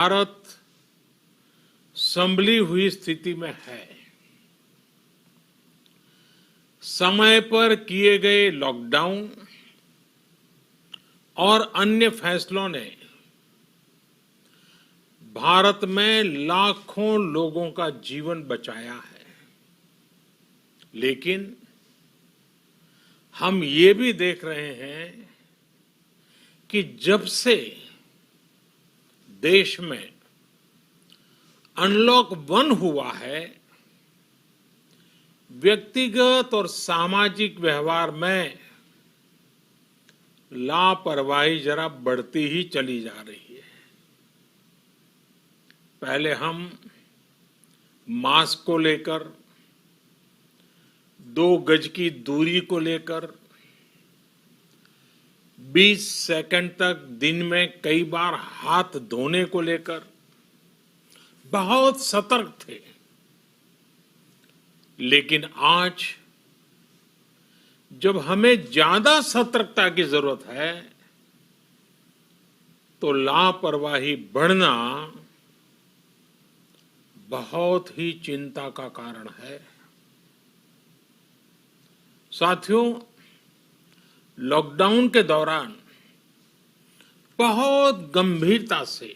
भारत संभली हुई स्थिति में है। समय पर किए गए लॉकडाउन और अन्य फैसलों ने भारत में लाखों लोगों का जीवन बचाया है, लेकिन हम ये भी देख रहे हैं कि जब से देश में अनलॉक 1 हुआ है, व्यक्तिगत और सामाजिक व्यवहार में लापरवाही जरा बढ़ती ही चली जा रही है। पहले हम मास्क को लेकर, 2 गज की दूरी को लेकर 20 सेकंड तक दिन में कई बार हाथ धोने को लेकर बहुत सतर्क थे, लेकिन आज जब हमें ज्यादा सतर्कता की जरूरत है तो लापरवाही बढ़ना बहुत ही चिंता का कारण है। साथियों, लॉकडाउन के दौरान बहुत गंभीरता से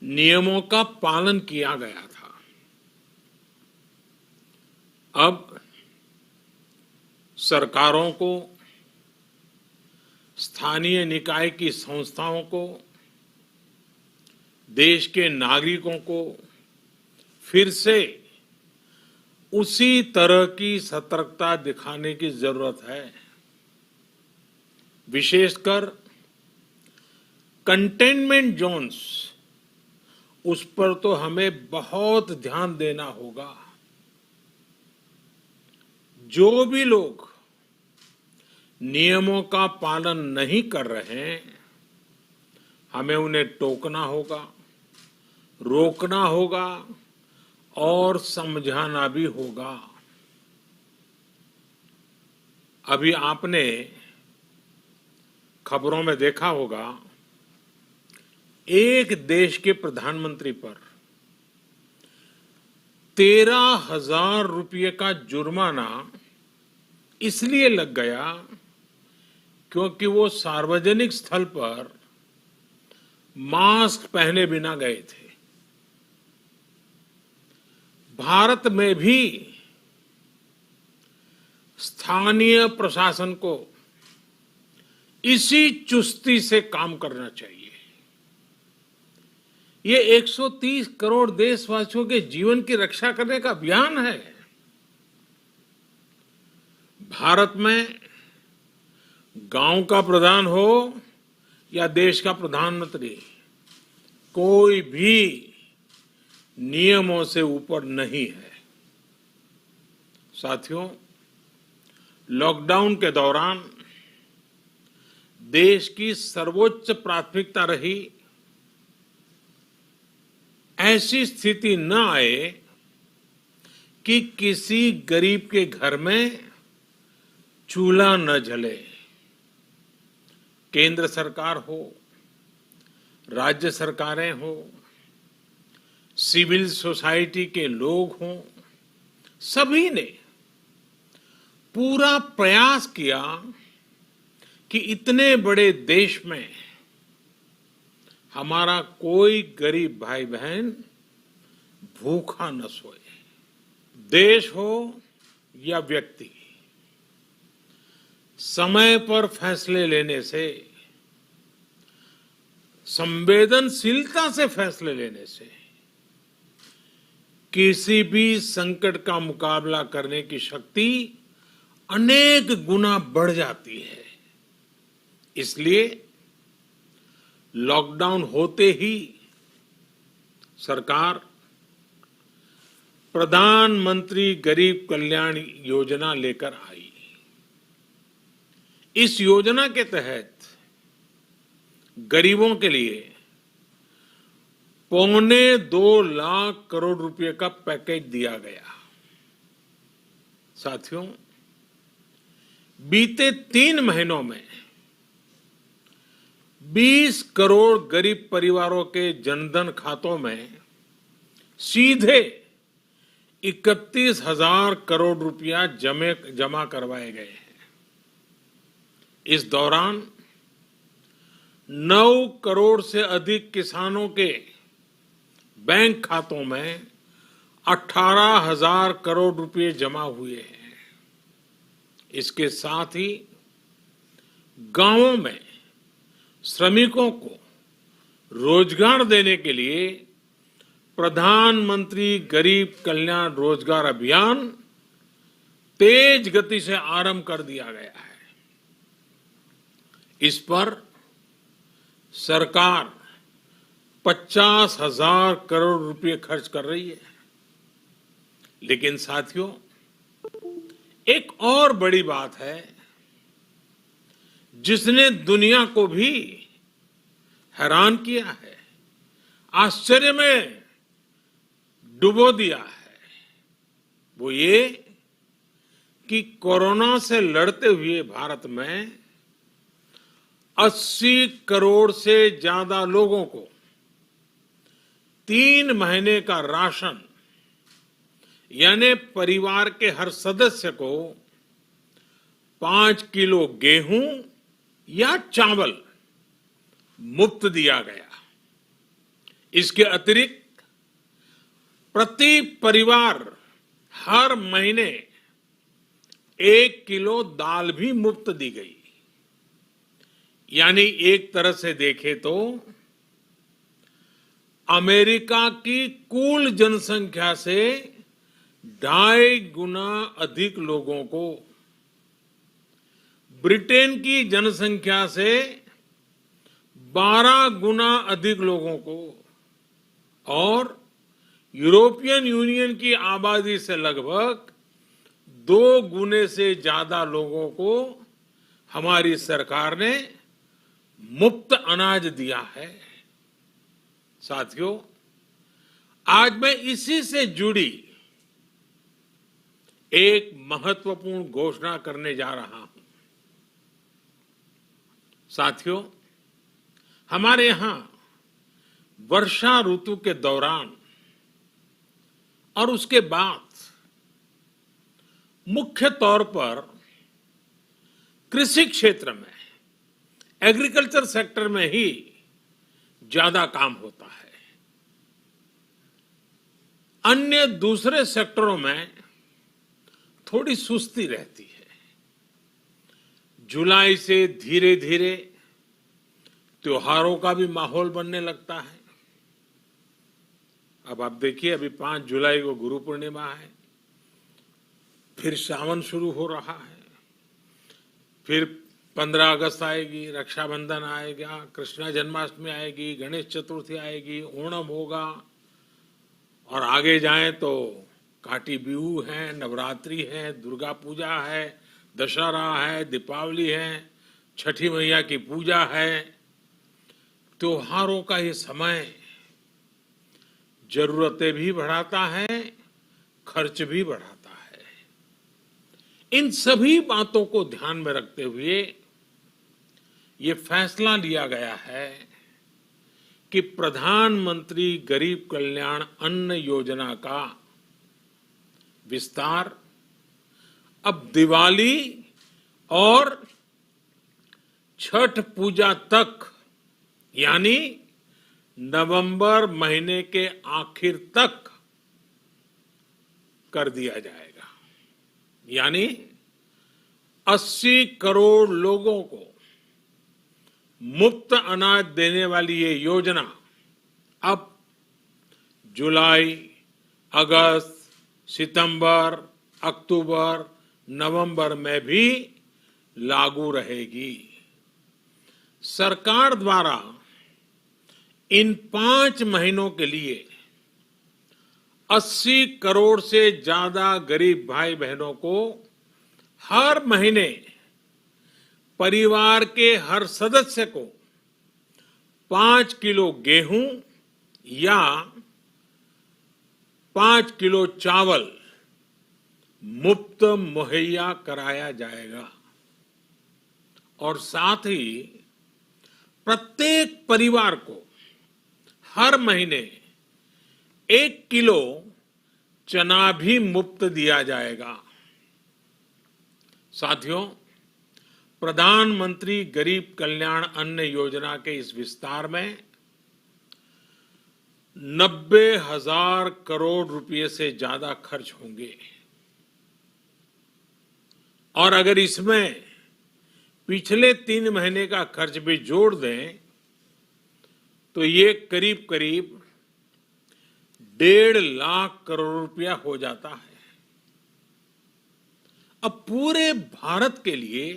नियमों का पालन किया गया था। अब सरकारों को, स्थानीय निकाय की संस्थाओं को, देश के नागरिकों को फिर से उसी तरह की सतर्कता दिखाने की जरूरत है। विशेषकर कंटेनमेंट जोन्स, उस पर तो हमें बहुत ध्यान देना होगा। जो भी लोग नियमों का पालन नहीं कर रहे हैं, हमें उन्हें टोकना होगा, रोकना होगा और समझाना भी होगा। अभी आपने खबरों में देखा होगा, एक देश के प्रधानमंत्री पर 13,000 रुपये का जुर्माना इसलिए लग गया क्योंकि वो सार्वजनिक स्थल पर मास्क पहने बिना गए थे। भारत में भी स्थानीय प्रशासन को इसी चुस्ती से काम करना चाहिए। ये 130 करोड़ देशवासियों के जीवन की रक्षा करने का अभियान है। भारत में गांव का प्रधान हो या देश का प्रधानमंत्री, कोई भी नियमों से ऊपर नहीं है। साथियों, लॉकडाउन के दौरान देश की सर्वोच्च प्राथमिकता रही ऐसी स्थिति न आए कि किसी गरीब के घर में चूल्हा न जले। केंद्र सरकार हो, राज्य सरकारें हो, सिविल सोसाइटी के लोग हों, सभी ने पूरा प्रयास किया कि इतने बड़े देश में हमारा कोई गरीब भाई बहन भूखा न सोए। देश हो या व्यक्ति, समय पर फैसले लेने से, संवेदनशीलता से फैसले लेने से किसी भी संकट का मुकाबला करने की शक्ति अनेक गुना बढ़ जाती है। इसलिए लॉकडाउन होते ही सरकार प्रधानमंत्री गरीब कल्याण योजना लेकर आई। इस योजना के तहत गरीबों के लिए 2.25 लाख करोड़ रुपए का पैकेज दिया गया। साथियों, बीते 3 महीनों में 20 करोड़ गरीब परिवारों के जनधन खातों में सीधे 31,000 करोड़ रुपया जमा करवाए गए हैं। इस दौरान 9 करोड़ से अधिक किसानों के बैंक खातों में 18,000 करोड़ रुपए जमा हुए हैं। इसके साथ ही गांवों में श्रमिकों को रोजगार देने के लिए प्रधानमंत्री गरीब कल्याण रोजगार अभियान तेज गति से आरंभ कर दिया गया है। इस पर सरकार 50,000 करोड़ रुपए खर्च कर रही है। लेकिन साथियों, एक और बड़ी बात है जिसने दुनिया को भी हैरान किया है, आश्चर्य में डुबो दिया है। वो ये कि कोरोना से लड़ते हुए भारत में 80 करोड़ से ज्यादा लोगों को 3 महीने का राशन, यानी परिवार के हर सदस्य को 5 किलो गेहूं या चावल मुफ्त दिया गया। इसके अतिरिक्त प्रति परिवार हर महीने 1 किलो दाल भी मुफ्त दी गई। यानी एक तरह से देखें तो अमेरिका की कुल जनसंख्या से 2.5 गुना अधिक लोगों को, ब्रिटेन की जनसंख्या से 12 गुना अधिक लोगों को और यूरोपियन यूनियन की आबादी से लगभग 2 गुने से ज्यादा लोगों को हमारी सरकार ने मुफ्त अनाज दिया है। साथियों, आज मैं इसी से जुड़ी एक महत्वपूर्ण घोषणा करने जा रहा हूं। साथियों, हमारे यहां वर्षा ऋतु के दौरान और उसके बाद मुख्य तौर पर कृषि क्षेत्र में, एग्रीकल्चर सेक्टर में ही ज्यादा काम होता है। अन्य दूसरे सेक्टरों में थोड़ी सुस्ती रहती है। जुलाई से धीरे धीरे त्योहारों का भी माहौल बनने लगता है। अब आप देखिए, अभी 5 जुलाई को गुरु पूर्णिमा है, फिर सावन शुरू हो रहा है, फिर 15 अगस्त आएगी, रक्षाबंधन आएगा, कृष्ण जन्माष्टमी आएगी, गणेश चतुर्थी आएगी, ओणम होगा और आगे जाएं तो काटी बिहू है, नवरात्रि है, दुर्गा पूजा है, दशहरा है, दीपावली है, छठी मैया की पूजा है। त्योहारों का ये समय जरूरतें भी बढ़ाता है, खर्च भी बढ़ाता है। इन सभी बातों को ध्यान में रखते हुए ये फैसला लिया गया है कि प्रधानमंत्री गरीब कल्याण अन्न योजना का विस्तार अब दिवाली और छठ पूजा तक, यानी नवंबर महीने के आखिर तक कर दिया जाएगा। यानी 80 करोड़ लोगों को मुफ्त अनाज देने वाली ये योजना अब जुलाई, अगस्त, सितंबर, अक्टूबर, नवंबर में भी लागू रहेगी। सरकार द्वारा इन 5 महीनों के लिए 80 करोड़ से ज्यादा गरीब भाई बहनों को हर महीने परिवार के हर सदस्य को 5 किलो गेहूं या 5 किलो चावल मुफ्त मुहैया कराया जाएगा और साथ ही प्रत्येक परिवार को हर महीने 1 किलो चना भी मुफ्त दिया जाएगा। साथियों, प्रधानमंत्री गरीब कल्याण अन्न योजना के इस विस्तार में 90,000 करोड़ रुपए से ज्यादा खर्च होंगे और अगर इसमें पिछले 3 महीने का खर्च भी जोड़ दें तो ये करीब करीब 1.5 लाख करोड़ रुपया हो जाता है। अब पूरे भारत के लिए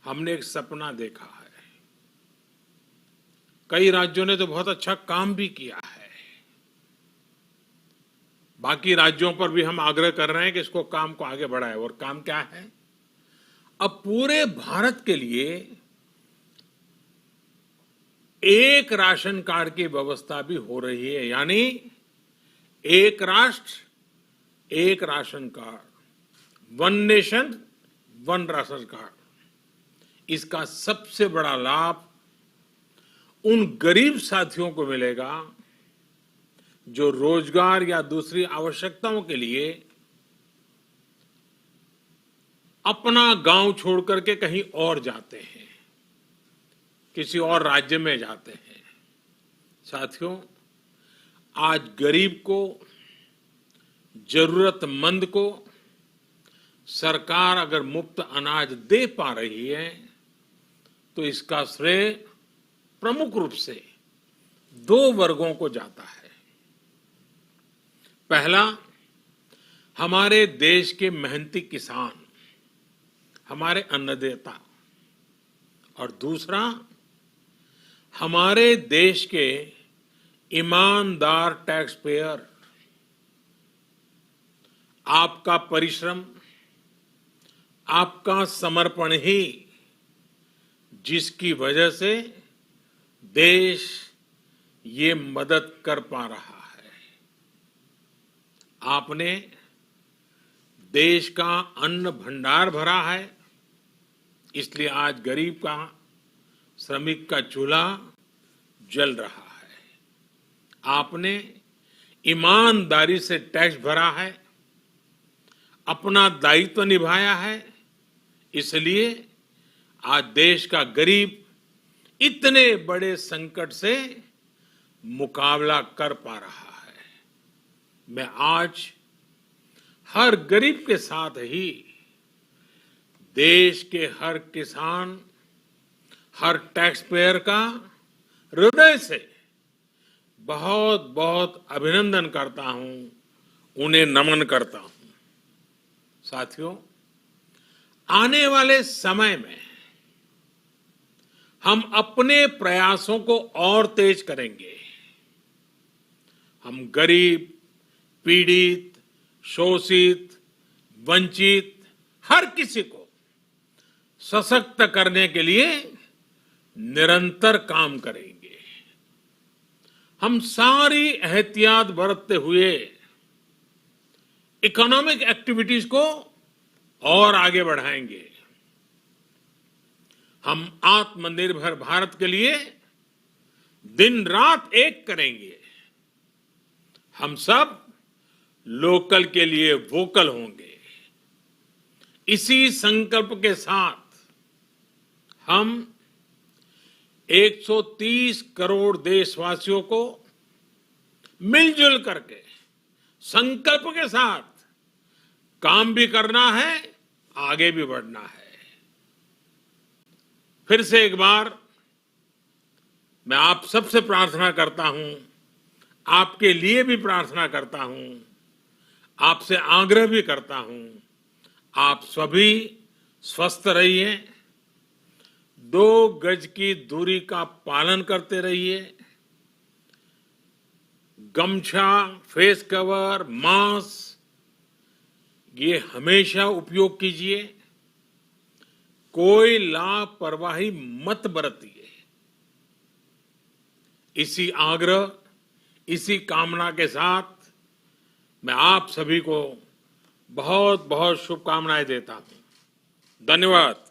हमने एक सपना देखा है। कई राज्यों ने तो बहुत अच्छा काम भी किया है। बाकी राज्यों पर भी हम आग्रह कर रहे हैं कि इसको काम को आगे बढ़ाएं। और काम क्या है? अब पूरे भारत के लिए एक राशन कार्ड की व्यवस्था भी हो रही है, यानी एक राष्ट्र एक ration card, one nation one ration card. इसका सबसे बड़ा लाभ उन गरीब साथियों को मिलेगा जो रोजगार या दूसरी आवश्यकताओं के लिए अपना गांव छोड़ करके कहीं और जाते हैं, किसी और राज्य में जाते हैं। साथियों, आज गरीब को, जरूरतमंद को सरकार अगर मुफ्त अनाज दे पा रही है तो इसका श्रेय प्रमुख रूप से 2 वर्गों को जाता है। पहला, हमारे देश के मेहनती किसान, हमारे अन्नदाता, और दूसरा हमारे देश के ईमानदार टैक्स पेयर। आपका परिश्रम, आपका समर्पण ही जिसकी वजह से देश ये मदद कर पा रहा है। आपने देश का अन्न भंडार भरा है, इसलिए आज गरीब का, श्रमिक का चूल्हा जल रहा है। आपने ईमानदारी से टैक्स भरा है, अपना दायित्व निभाया है, इसलिए आज देश का गरीब इतने बड़े संकट से मुकाबला कर पा रहा है। मैं आज हर गरीब के साथ ही देश के हर किसान, हर टैक्स पेयर का हृदय से बहुत बहुत अभिनंदन करता हूं, उन्हें नमन करता हूं। साथियों, आने वाले समय में हम अपने प्रयासों को और तेज करेंगे। हम गरीब, पीड़ित, शोषित, वंचित हर किसी को सशक्त करने के लिए निरंतर काम करेंगे। हम सारी एहतियात बरतते हुए इकोनॉमिक एक्टिविटीज को और आगे बढ़ाएंगे। हम आत्मनिर्भर भारत के लिए दिन रात एक करेंगे। हम सब लोकल के लिए वोकल होंगे। इसी संकल्प के साथ हम 130 करोड़ देशवासियों को मिलजुल करके संकल्प के साथ काम भी करना है, आगे भी बढ़ना है। फिर से एक बार मैं आप सबसे प्रार्थना करता हूं, आपके लिए भी प्रार्थना करता हूं, आपसे आग्रह भी करता हूं, आप सभी स्वस्थ रहिए, 2 गज की दूरी का पालन करते रहिए, गमछा, फेस कवर, मास्क ये हमेशा उपयोग कीजिए। कोई लापरवाही मत बरतिए। इसी आग्रह, इसी कामना के साथ मैं आप सभी को बहुत बहुत शुभकामनाएं देता हूं। धन्यवाद।